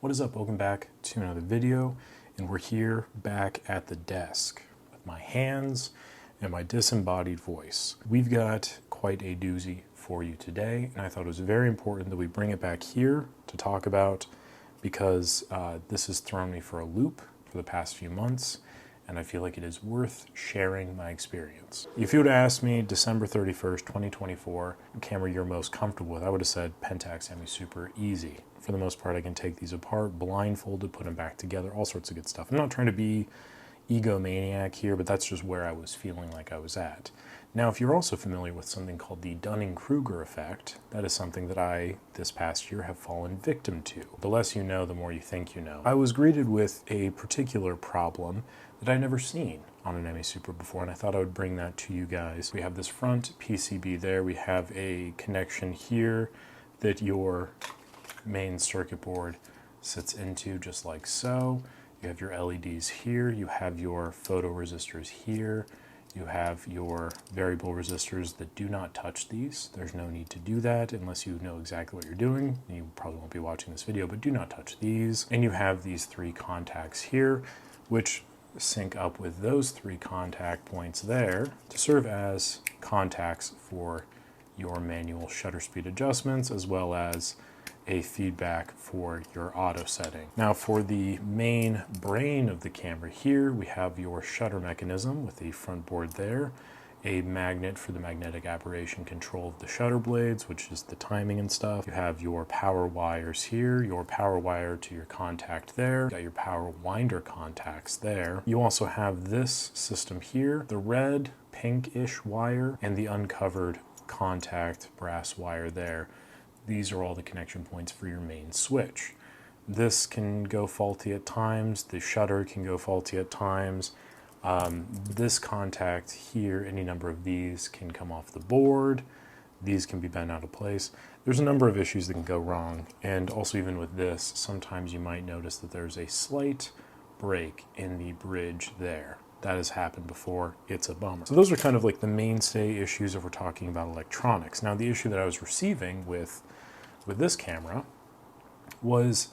What is up? Welcome back to another video, and we're here back at the desk with my hands and my disembodied voice. We've got quite a doozy for you today, and I thought it was very important that we bring it back here to talk about because this has thrown me for a loop for the past few months, and I feel like it is worth sharing my experience. If you would have asked me December 31st, 2024, camera you're most comfortable with, I would have said Pentax Semi Super easy. For the most part, I can take these apart, blindfolded, put them back together, all sorts of good stuff. I'm not trying to be egomaniac here, but that's just where I was feeling like I was at. Now, if you're also familiar with something called the Dunning-Kruger effect, that is something that I, this past year, have fallen victim to. The less you know, the more you think you know. I was greeted with a particular problem that I'd never seen on an Semi Super before, and I thought I would bring that to you guys. We have this front PCB there. We have a connection here that your main circuit board sits into, just like so. You have your LEDs here. You have your photoresistors here. You have your variable resistors that do not touch these. There's no need to do that unless you know exactly what you're doing. You probably won't be watching this video, but do not touch these. And you have these three contacts here, which sync up with those three contact points there to serve as contacts for your manual shutter speed adjustments, as well as a feedback for your auto setting. Now, for the main brain of the camera here, we have your shutter mechanism with the front board there, a magnet for the magnetic aberration control of the shutter blades, which is the timing and stuff. You have your power wires here, your power wire to your contact there. You got your power winder contacts there. You also have this system here, the red, pinkish wire, and the uncovered contact brass wire there. These are all the connection points for your main switch. This can go faulty at times. The shutter can go faulty at times. This contact here, any number of these can come off the board. These can be bent out of place. There's a number of issues that can go wrong. And also even with this, sometimes you might notice that there's a slight break in the bridge there. That has happened before. It's a bummer. So those are kind of like the mainstay issues if we're talking about electronics. Now, the issue that I was receiving with this camera was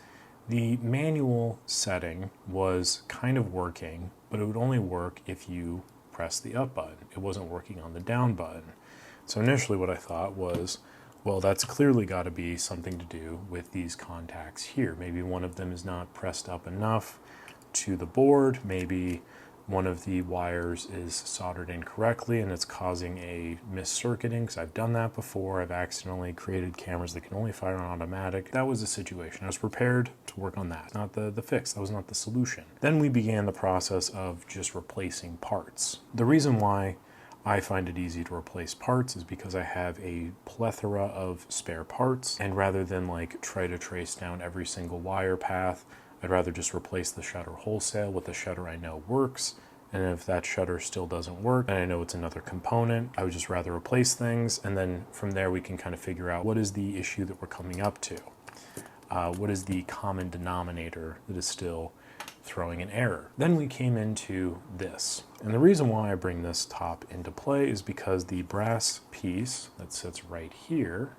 the manual setting was kind of working, but it would only work if you press the up button. It wasn't working on the down button. So initially what I thought was, well, that's clearly got to be something to do with these contacts here. Maybe one of them is not pressed up enough to the board. Maybe one of the wires is soldered incorrectly and it's causing a mis-circuiting, because I've done that before. I've accidentally created cameras that can only fire on automatic. That was the situation. I was prepared to work on that. Not the fix. That was not the solution. Then we began the process of just replacing parts. The reason why I find it easy to replace parts is because I have a plethora of spare parts, and rather than like try to trace down every single wire path, I'd rather just replace the shutter wholesale with the shutter I know works. And if that shutter still doesn't work and I know it's another component, I would just rather replace things. And then from there, we can kind of figure out what is the issue that we're coming up to. What is the common denominator that is still throwing an error? Then we came into this. And the reason why I bring this top into play is because the brass piece that sits right here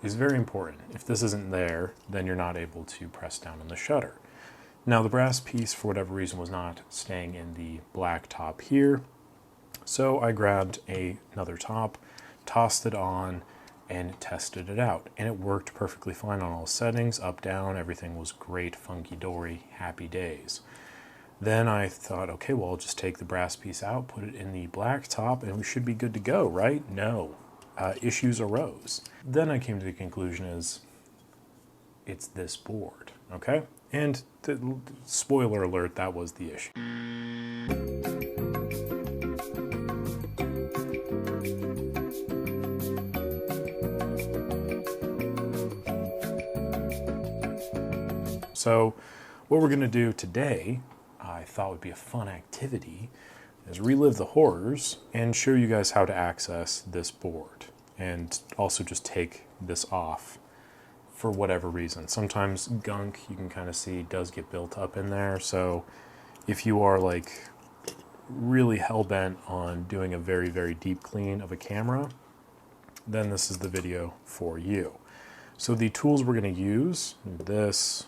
is very important. If this isn't there, then you're not able to press down on the shutter. Now, the brass piece, for whatever reason, was not staying in the black top here. So I grabbed another top, tossed it on, and tested it out. And it worked perfectly fine on all settings, up, down, everything was great, funky-dory, happy days. Then I thought, okay, well, I'll just take the brass piece out, put it in the black top, and we should be good to go, right? No. Issues arose. Then I came to the conclusion it's this board, okay? And spoiler alert, that was the issue. So what we're gonna do today, I thought would be a fun activity, is relive the horrors and show you guys how to access this board, and also just take this off for whatever reason. Sometimes gunk, you can kind of see, does get built up in there. So if you are like really hell-bent on doing a very, very deep clean of a camera, then this is the video for you. So the tools we're going to use, this,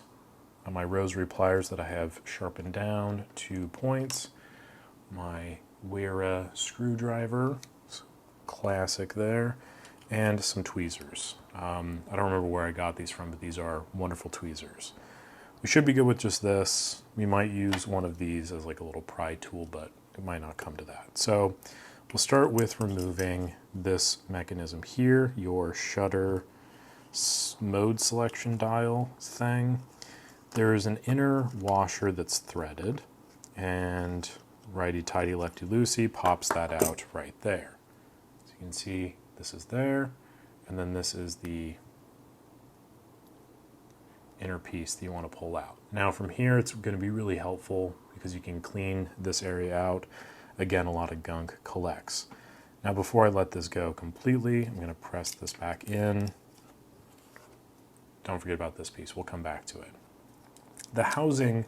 my rosary pliers that I have sharpened down, 2 points, my Wera screwdriver, classic there, and some tweezers. I don't remember where I got these from, but these are wonderful tweezers. We should be good with just this. We might use one of these as like a little pry tool, but it might not come to that. So we'll start with removing this mechanism here, your shutter mode selection dial thing. There's an inner washer that's threaded, and righty-tighty, lefty-loosey pops that out right there. So you can see this is there, and then this is the inner piece that you want to pull out. Now from here, it's going to be really helpful because you can clean this area out. Again, a lot of gunk collects. Now before I let this go completely, I'm going to press this back in. Don't forget about this piece, we'll come back to it. The housing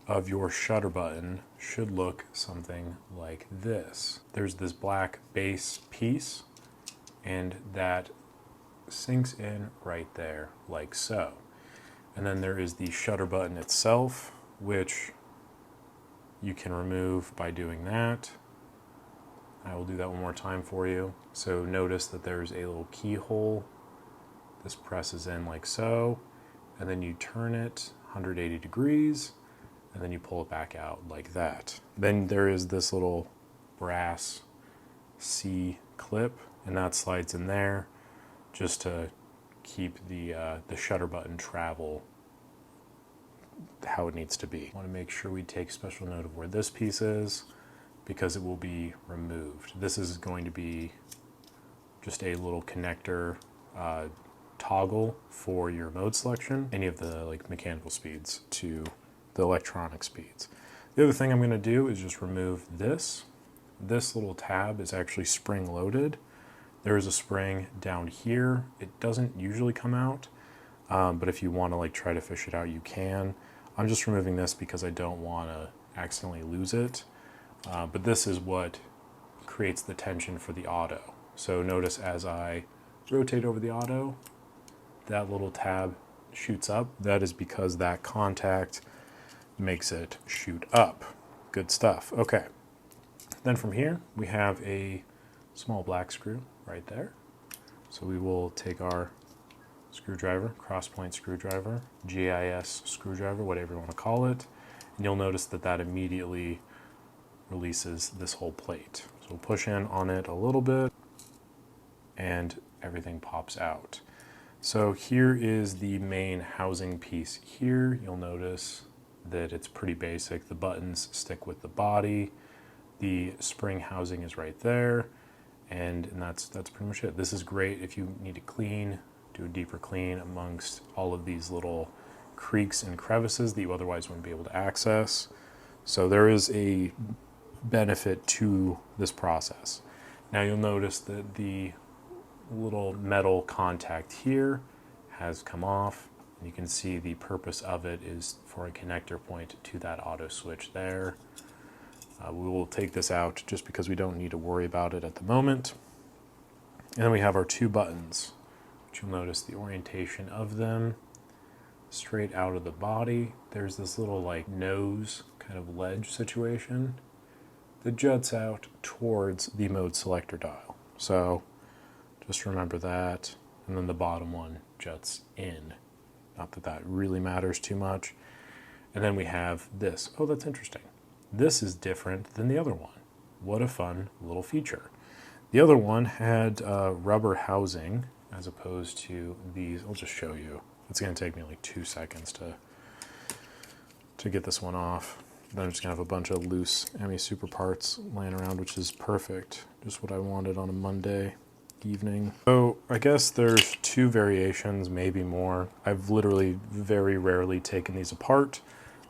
of your shutter button should look something like this. There's this black base piece, and that sinks in right there like so. And then there is the shutter button itself, which you can remove by doing that. I will do that one more time for you. So notice that there's a little keyhole. This presses in like so, and then you turn it 180 degrees, and then you pull it back out like that. Then there is this little brass C clip, and that slides in there just to keep the shutter button travel how it needs to be. I want to make sure we take special note of where this piece is because it will be removed. This is going to be just a little connector toggle for your mode selection, any of the like mechanical speeds to the electronic speeds. The other thing I'm going to do is just remove this. This little tab is actually spring loaded. There is a spring down here. It doesn't usually come out, but if you want to like try to fish it out, you can. I'm just removing this because I don't want to accidentally lose it. But this is what creates the tension for the auto. So notice as I rotate over the auto, that little tab shoots up. That is because that contact makes it shoot up. Good stuff. Okay. Then from here, we have a small black screw right there. So we will take our screwdriver, cross-point screwdriver, GIS screwdriver, whatever you want to call it, and you'll notice that that immediately releases this whole plate. So we'll push in on it a little bit, and everything pops out. So here is the main housing piece here. You'll notice that it's pretty basic. The buttons stick with the body. The spring housing is right there. And that's pretty much it. This is great if you need to clean, do a deeper clean amongst all of these little creaks and crevices that you otherwise wouldn't be able to access. So there is a benefit to this process. Now you'll notice that the little metal contact here has come off. You can see the purpose of it is for a connector point to that auto switch there. We will take this out just because we don't need to worry about it at the moment. And then we have our 2 buttons, which you'll notice the orientation of them straight out of the body. There's this little like nose kind of ledge situation that juts out towards the mode selector dial. So just remember that. And then the bottom one juts in. Not that that really matters too much. And then we have this. Oh, that's interesting. This is different than the other one. What a fun little feature. The other one had rubber housing as opposed to these. I'll just show you. It's going to take me like 2 seconds to get this one off. Then I'm just going to have a bunch of loose ME Super parts laying around, which is perfect. Just what I wanted on a Monday evening. So I guess there's 2 variations, maybe more. I've literally very rarely taken these apart,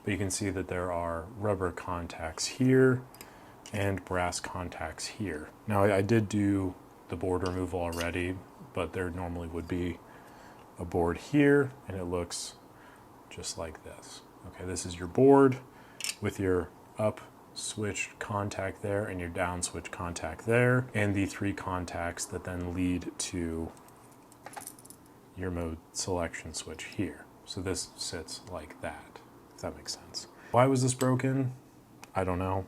but you can see that there are rubber contacts here and brass contacts here. Now I did do the board removal already, but there normally would be a board here, and it looks just like this. Okay, this is your board with your up switch contact there and your down switch contact there, and the 3 contacts that then lead to your mode selection switch here. So this sits like that, if that makes sense. Why was this broken? I don't know.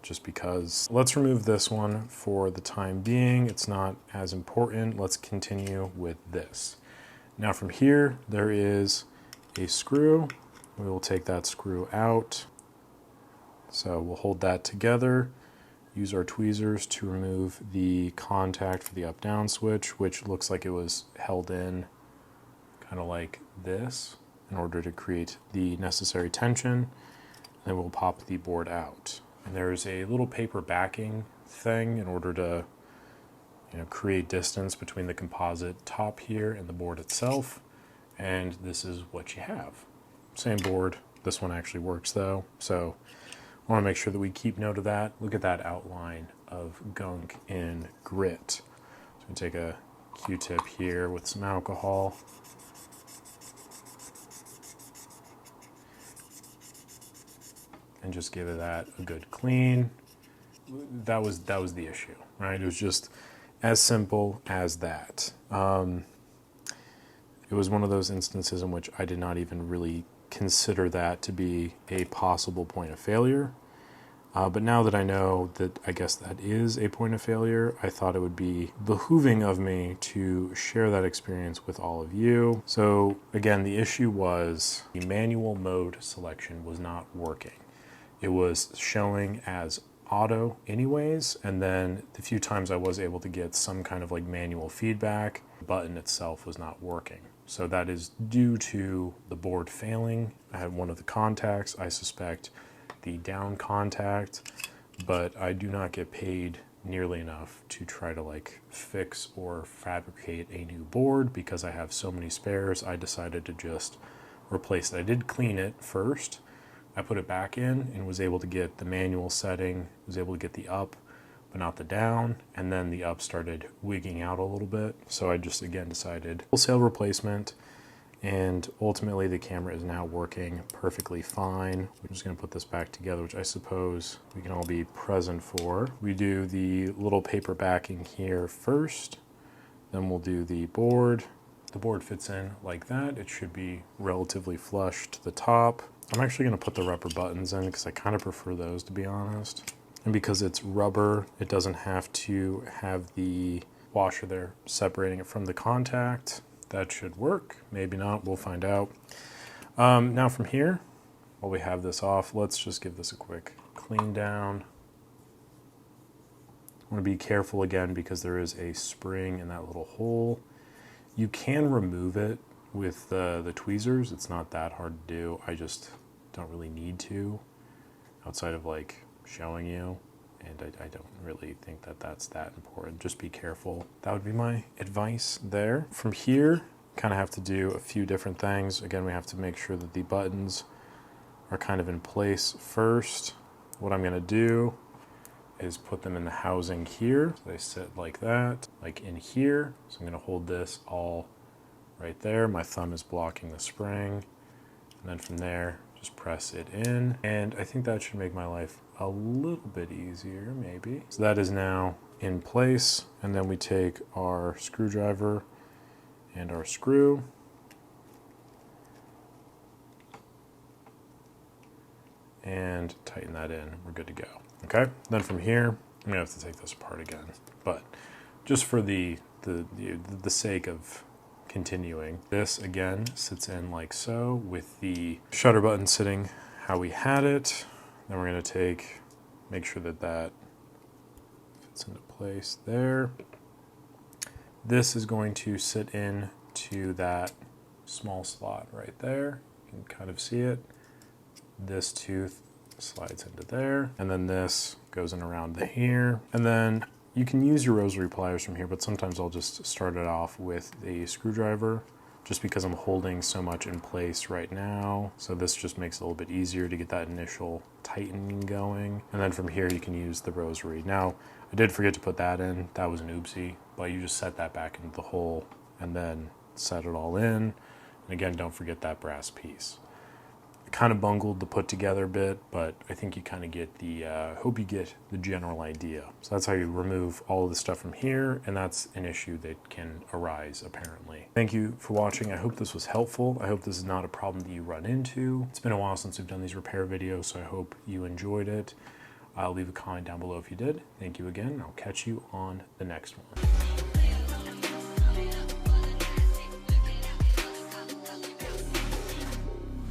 Just because. Let's remove this one for the time being. It's not as important. Let's continue with this. Now from here, there is a screw. We will take that screw out. So we'll hold that together, use our tweezers to remove the contact for the up-down switch, which looks like it was held in kind of like this in order to create the necessary tension. Then we'll pop the board out. And there's a little paper backing thing in order to create distance between the composite top here and the board itself. And this is what you have. Same board. This one actually works though. So I want to make sure that we keep note of that. Look at that outline of gunk and grit. So we take a Q-tip here with some alcohol. And just give it that a good clean. That was the issue, right? It was just as simple as that. It was one of those instances in which I did not even really consider that to be a possible point of failure. But now that I know that I guess that is a point of failure, I thought it would be behooving of me to share that experience with all of you. So again, the issue was the manual mode selection was not working. It was showing as auto anyways, and then the few times I was able to get some kind of like manual feedback, the button itself was not working. So that is due to the board failing. I had one of the contacts, I suspect the down contact, but I do not get paid nearly enough to try to like fix or fabricate a new board because I have so many spares. I decided to just replace it. I did clean it first. I put it back in and was able to get the manual setting, was able to get the up, but not the down, and then the up started wigging out a little bit. So I just again decided wholesale replacement, and ultimately the camera is now working perfectly fine. We're just gonna put this back together, which I suppose we can all be present for. We do the little paper backing here first, then we'll do the board. The board fits in like that. It should be relatively flush to the top. I'm actually going to put the rubber buttons in because I kind of prefer those, to be honest. And because it's rubber, it doesn't have to have the washer there separating it from the contact. That should work. Maybe not. We'll find out. Now from here, while we have this off, let's just give this a quick clean down. I want to be careful again because there is a spring in that little hole. You can remove it with the tweezers. It's not that hard to do. I just don't really need to outside of like showing you, and I don't really think that that's that important. Just be careful. That would be my advice there. From here, kind of have to do a few different things. Again, we have to make sure that the buttons are kind of in place first. What I'm going to do is put them in the housing here. So they sit like that, like in here. So I'm going to hold this all right there. My thumb is blocking the spring. And then from there, just press it in. And I think that should make my life a little bit easier, maybe. So that is now in place. And then we take our screwdriver and our screw. And tighten that in. We're good to go. Okay, then from here, I'm gonna have to take this apart again, but just for the sake of continuing, this again sits in like so with the shutter button sitting how we had it. Then we're gonna make sure that that fits into place there. This is going to sit in to that small slot right there. You can kind of see it. This tooth slides into there, and then this goes in around here, and then you can use your rosary pliers from here, but sometimes I'll just start it off with a screwdriver just because I'm holding so much in place right now. So this just makes it a little bit easier to get that initial tightening going, and then from here you can use the rosary. Now I did forget to put that in. That was an oopsie, but you just set that back into the hole and then set it all in, and again, don't forget that brass piece. kind of bungled the put together bit, but I think you kind of get the, hope you get the general idea. So that's how you remove all of the stuff from here, and that's an issue that can arise apparently. Thank you for watching. I hope this was helpful. I hope this is not a problem that you run into. It's been a while since we've done these repair videos, so I hope you enjoyed it. I'll leave a comment down below if you did. Thank you again. I'll catch you on the next one.